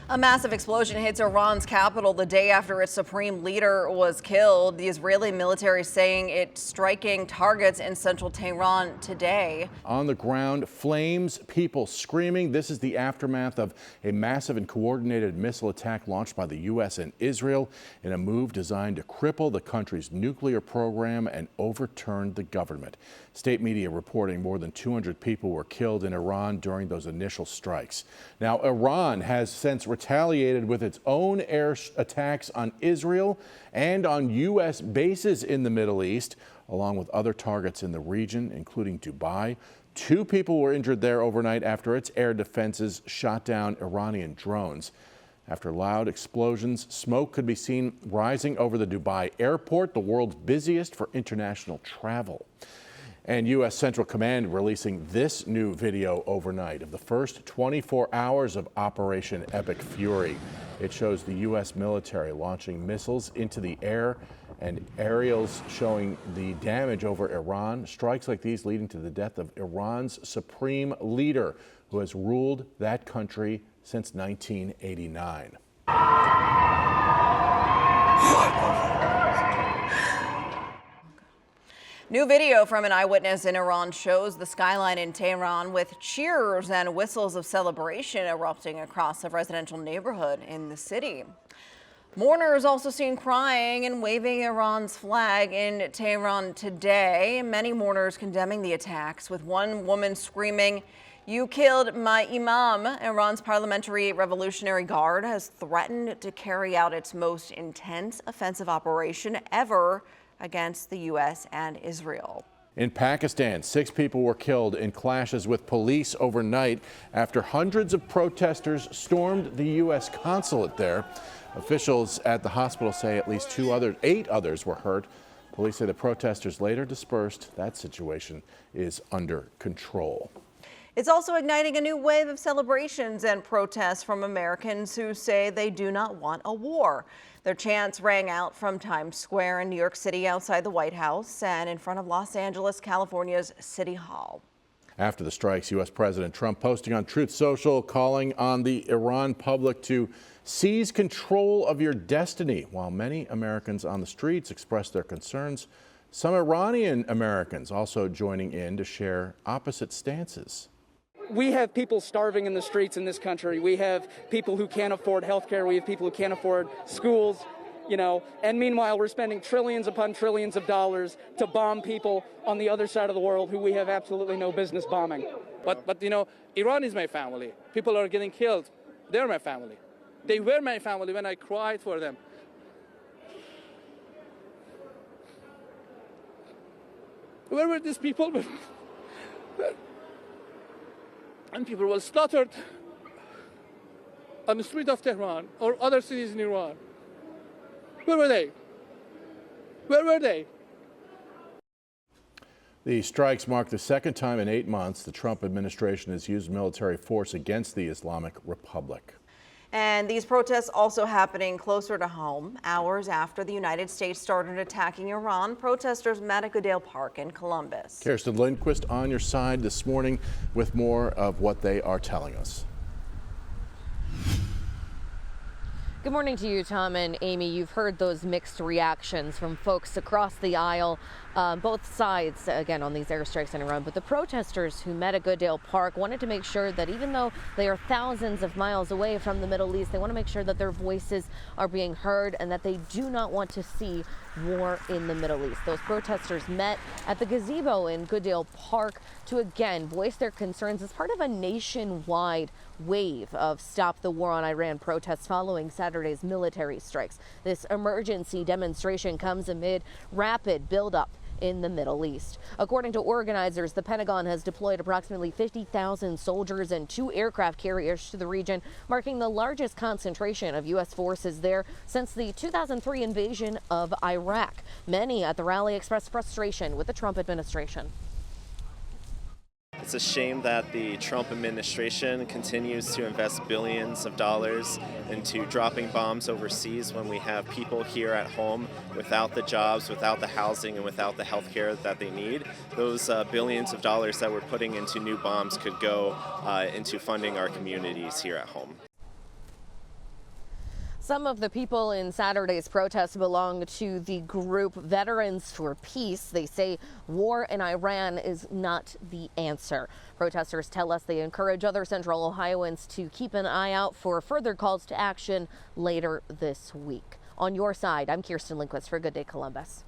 A massive explosion hits Iran's capital the day after its supreme leader was killed. The Israeli military saying it's striking targets in central Tehran today. On the ground, flames, people screaming. This is the aftermath of a massive and coordinated missile attack launched by the U.S. and Israel in a move designed to cripple the country's nuclear program and overturn the government. State media reporting more than 200 people were killed in Iran during those initial strikes. Now, Iran has since retaliated with its own air attacks on Israel and on U.S. bases in the Middle East, along with other targets in the region, including Dubai. 2 people were injured there overnight after its air defenses shot down Iranian drones. After loud explosions, smoke could be seen rising over the Dubai airport, the world's busiest for international travel. And U.S. Central Command releasing this new video overnight of the first 24 hours of Operation Epic Fury. It shows the U.S. military launching missiles into the air and aerials showing the damage over Iran. Strikes like these leading to the death of Iran's supreme leader, who has ruled that country since 1989. New video from an eyewitness in Iran shows the skyline in Tehran with cheers and whistles of celebration erupting across a residential neighborhood in the city. Mourners also seen crying and waving Iran's flag in Tehran today. Many mourners condemning the attacks, with one woman screaming, "You killed my imam." Iran's Parliamentary Revolutionary Guard has threatened to carry out its most intense offensive operation ever against the U.S. and Israel. In Pakistan, 6 people were killed in clashes with police overnight after hundreds of protesters stormed the U.S. consulate there. Officials at the hospital say at least 8 others were hurt. Police say the protesters later dispersed. That situation is under control. It's also igniting a new wave of celebrations and protests from Americans who say they do not want a war. Their chants rang out from Times Square in New York City outside the White House and in front of Los Angeles, California's City Hall. After the strikes, U.S. President Trump posting on Truth Social, calling on the Iran public to seize control of your destiny. While many Americans on the streets expressed their concerns, some Iranian Americans also joining in to share opposite stances. We have people starving in the streets in this country. We have people who can't afford health care. We have people who can't afford schools, and meanwhile, we're spending trillions upon trillions of dollars to bomb people on the other side of the world who we have absolutely no business bombing. But Iran is my family. People are getting killed. They're my family. They were my family when I cried for them. Where were these people? And people were slaughtered on the street of Tehran or other cities in Iran. Where were they? Where were they? The strikes mark the second time in 8 months the Trump administration has used military force against the Islamic Republic. And these protests also happening closer to home. Hours after the United States started attacking Iran, protesters met at Goodale Park in Columbus. Kirsten Lindquist on your side this morning with more of what they are telling us. Good morning to you, Tom and Amy. You've heard those mixed reactions from folks across the aisle, both sides, again, on these airstrikes in Iran. But the protesters who met at Goodale Park wanted to make sure that even though they are thousands of miles away from the Middle East, they want to make sure that their voices are being heard and that they do not want to see war in the Middle East. Those protesters met at the gazebo in Goodale Park to again voice their concerns as part of a nationwide wave of Stop the War on Iran protests following Saturday's military strikes. This emergency demonstration comes amid rapid buildup in the Middle East. According to organizers, the Pentagon has deployed approximately 50,000 soldiers and 2 aircraft carriers to the region, marking the largest concentration of U.S. forces there since the 2003 invasion of Iraq. Many at the rally expressed frustration with the Trump administration. It's a shame that the Trump administration continues to invest billions of dollars into dropping bombs overseas when we have people here at home without the jobs, without the housing, and without the health care that they need. Those billions of dollars that we're putting into new bombs could go into funding our communities here at home. Some of the people in Saturday's protest belong to the group Veterans for Peace. They say war in Iran is not the answer. Protesters tell us they encourage other Central Ohioans to keep an eye out for further calls to action later this week. On your side, I'm Kirsten Lindquist for Good Day Columbus.